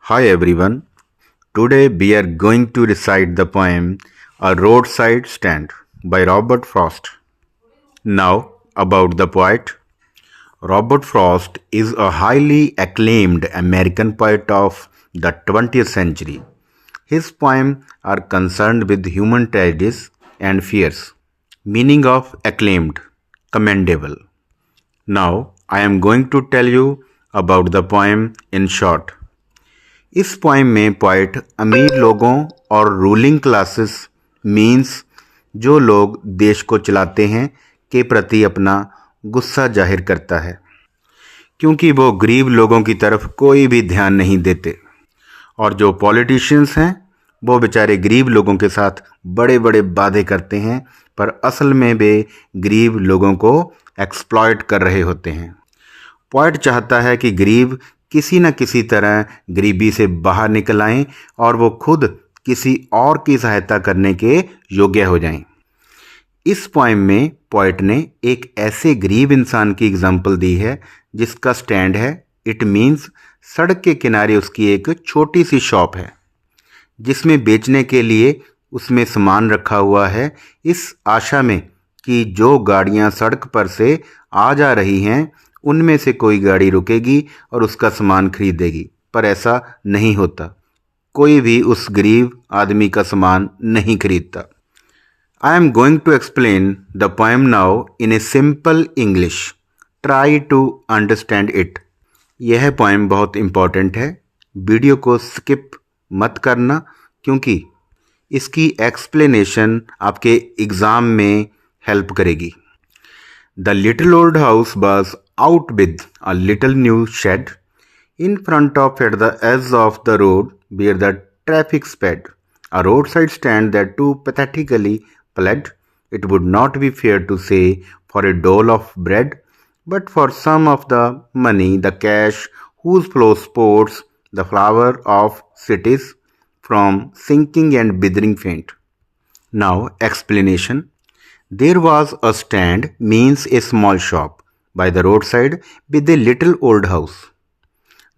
Hi everyone. Today we are going to recite the poem A Roadside Stand by Robert Frost. Now, about the poet. Robert Frost is a highly acclaimed American poet of the 20th century. His poems are concerned with human tragedies and fears. Meaning of acclaimed, commendable. Now, I am going to tell you about the poem in short. इस poem में poet अमीर लोगों और ruling classes means जो लोग देश को चलाते हैं के प्रति अपना गुस्सा जाहिर करता है क्योंकि वो गरीब लोगों की तरफ कोई भी ध्यान नहीं देते और जो पॉलिटिशियंस हैं वो बेचारे गरीब लोगों के साथ बड़े बड़े वादे करते हैं पर असल में वे गरीब लोगों को एक्सप्लॉइट कर रहे होते हैं। पोएट चाहता है कि गरीब किसी न किसी तरह गरीबी से बाहर निकल आएं और वो खुद किसी और की सहायता करने के योग्य हो जाएं। इस पोएम में पोएट ने एक ऐसे गरीब इंसान की एग्जाम्पल दी है जिसका स्टैंड है। इट मीन्स सड़क के किनारे उसकी एक छोटी सी शॉप है जिसमें बेचने के लिए उसमें सामान रखा हुआ है इस आशा में कि जो गाड़ियां सड़क पर से आ जा रही हैं उनमें से कोई गाड़ी रुकेगी और उसका सामान खरीदेगी, पर ऐसा नहीं होता। कोई भी उस गरीब आदमी का सामान नहीं खरीदता। I am going to explain the poem now in a simple English. Try to understand it. यह पोएम बहुत इम्पॉर्टेंट है। वीडियो को स्किप मत करना क्योंकि इसकी एक्सप्लेनेशन आपके एग्ज़ाम में हेल्प करेगी। The little old house was out with a little new shed. In front of it, the edge of the road where the traffic sped, a roadside stand that too pathetically pled. It would not be fair to say for a dole of bread, but for some of the money, the cash whose flow sports the flower of cities from sinking and withering faint. Now, explanation. There was a stand means a small shop by the roadside with a little old house.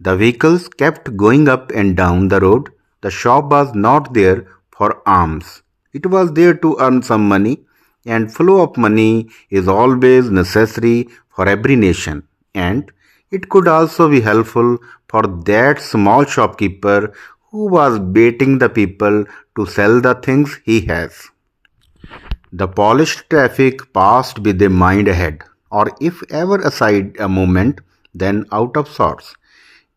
The vehicles kept going up and down the road. The shop was not there for alms. It was there to earn some money, and flow of money is always necessary for every nation, and it could also be helpful for that small shopkeeper who was baiting the people to sell the things he has. The polished traffic passed with a mind ahead, or if ever aside a moment, then out of sorts,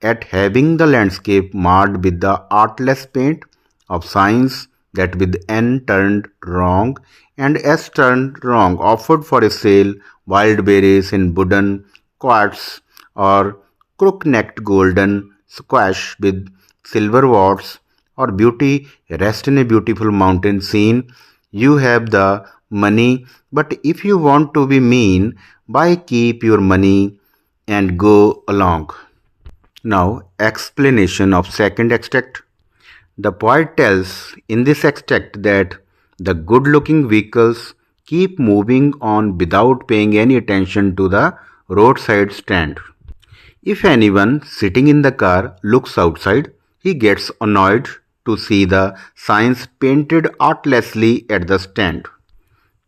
at having the landscape marred with the artless paint of signs that with N turned wrong and S turned wrong offered for a sale wild berries in wooden quartz or crook-necked golden squash with silver warts or beauty rest in a beautiful mountain scene. You have the money, but if you want to be mean, why keep your money and go along? Now, explanation of second extract. The poet tells in this extract that the good-looking vehicles keep moving on without paying any attention to the roadside stand. If anyone sitting in the car looks outside, he gets annoyed to see the signs painted artlessly at the stand,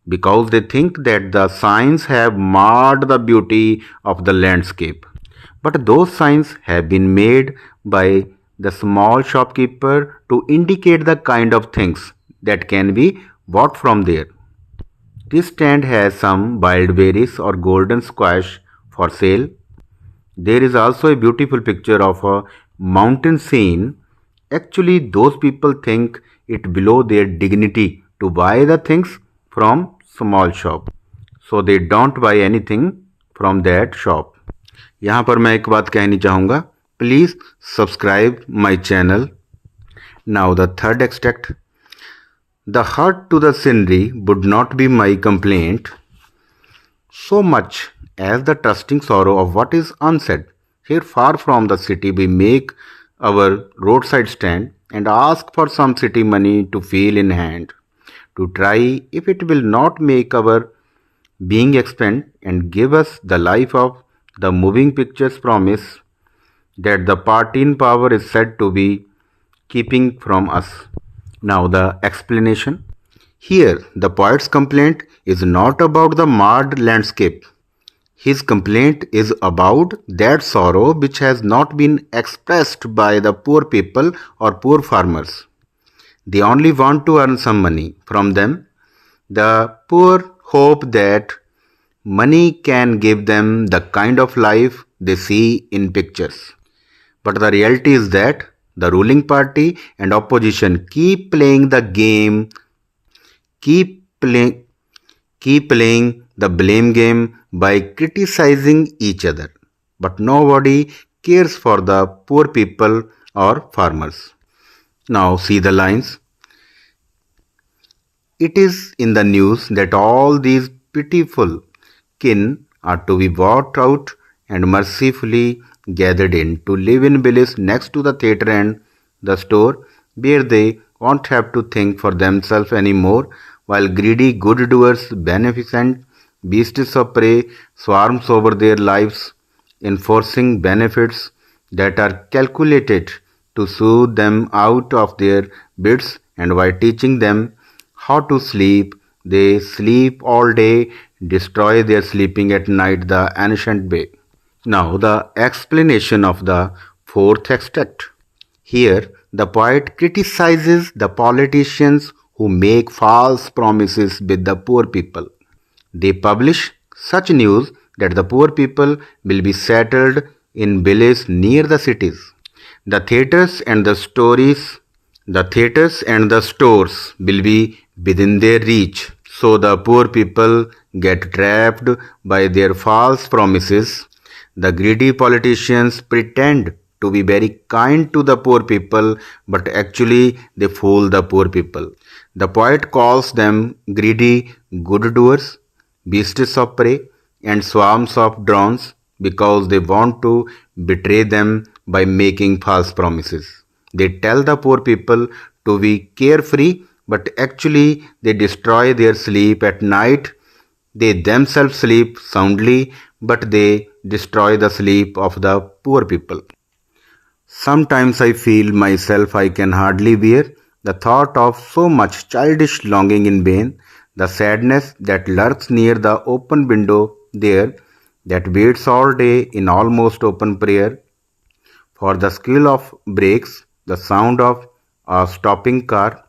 because they think that the signs have marred the beauty of the landscape. But those signs have been made by the small shopkeeper to indicate the kind of things that can be bought from there. This stand has some wild berries or golden squash for sale. There is also a beautiful picture of a mountain scene. Actually, those people think it below their dignity to buy the things from small shop, so they don't buy anything from that shop. यहाँ पर मैं एक बात कहनी चाहूँगा, please subscribe my channel. Now the third extract. The hurt to the scenery would not be my complaint, so much as the trusting sorrow of what is unsaid. Here far from the city we make our roadside stand and ask for some city money to feel in hand, to try if it will not make our being expand and give us the life of the moving pictures promise. that the party in power is said to be keeping from us. Now, the explanation. Here, the poet's complaint is not about the marred landscape. His complaint is about that sorrow which has not been expressed by the poor people or poor farmers. They only want to earn some money from them. The poor hope that money can give them the kind of life they see in pictures. But the reality is that the ruling party and opposition keep playing, keep playing the blame game by criticizing each other. But nobody cares for the poor people or farmers. Now see the lines. It is in the news that all these pitiful kin are to be bought out and mercifully gathered in to live in villas next to the theatre and the store, where they won't have to think for themselves any more, while greedy good doers, beneficent beasts of prey swarms over their lives, enforcing benefits that are calculated to soothe them out of their beds, and by teaching them how to sleep, they sleep all day, destroy their sleeping at night the ancient way. Now, the explanation of the fourth extract. Here, the poet criticizes the politicians who make false promises with the poor people. They publish such news that the poor people will be settled in villages near the cities. The theatres and the stories The theatres and the stores will be within their reach, so the poor people get trapped by their false promises. The greedy politicians pretend to be very kind to the poor people, but actually they fool the poor people. The poet calls them greedy good doers, beasts of prey, and swarms of drones because they want to betray them by making false promises. They tell the poor people to be carefree, but actually they destroy their sleep at night. They themselves sleep soundly, but they destroy the sleep of the poor people. Sometimes I feel myself I can hardly bear the thought of so much childish longing in vain, the sadness that lurks near the open window there, that waits all day in almost open prayer for the squeal of brakes, the sound of a stopping car,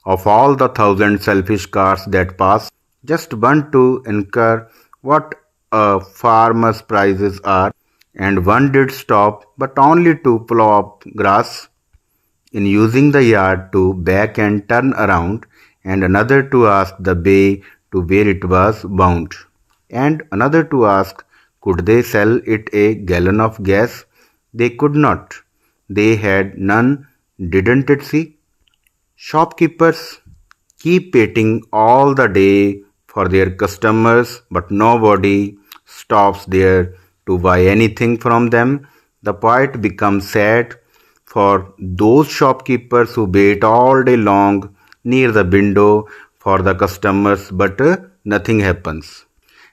of all the thousand selfish cars that pass, just one to inquire what a farmer's prices are, and one did stop, but only to plough up grass in using the yard to back and turn around, and another to ask the bay to where it was bound, and another to ask could they sell it a gallon of gas. They could not. They had none, didn't it see? Shopkeepers keep waiting all the day for their customers, but nobody stops there to buy anything from them. The poet becomes sad for those shopkeepers who wait all day long near the window for the customers, but nothing happens.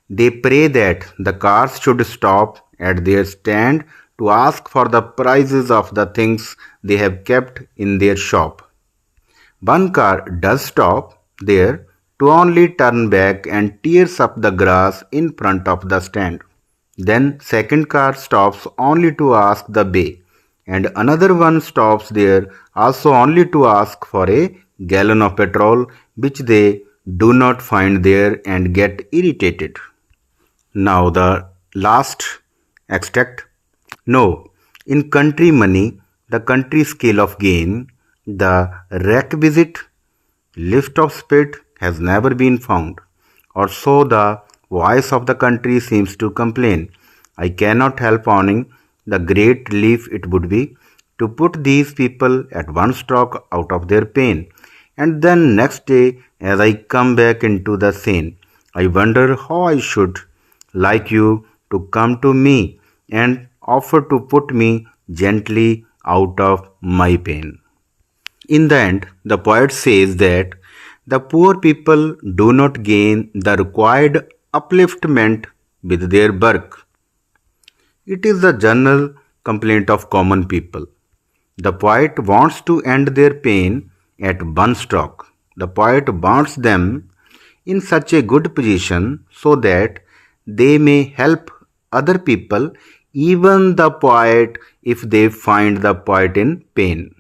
They pray that the cars should stop at their stand to ask for the prices of the things they have kept in their shop. One car does stop there to only turn back and tears up the grass in front of the stand. Then second car stops only to ask the bay, and another one stops there also only to ask for a gallon of petrol, which they do not find there and get irritated. Now the last extract. No, in country money, the country scale of gain, the requisite lift of speed has never been found, or so the voice of the country seems to complain. I cannot help owning the great relief it would be to put these people at one stroke out of their pain. And then next day, as I come back into the scene, I wonder how I should like you to come to me and offer to put me gently out of my pain. In the end, the poet says that the poor people do not gain the required upliftment with their work. It is the general complaint of common people. The poet wants to end their pain at one stroke. The poet wants them in such a good position so that they may help other people, even the poet, if they find the poet in pain.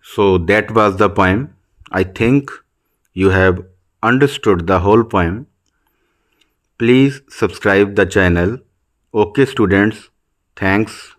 So that was the poem. I think you have understood the whole poem. Please subscribe the channel. Okay students, thanks.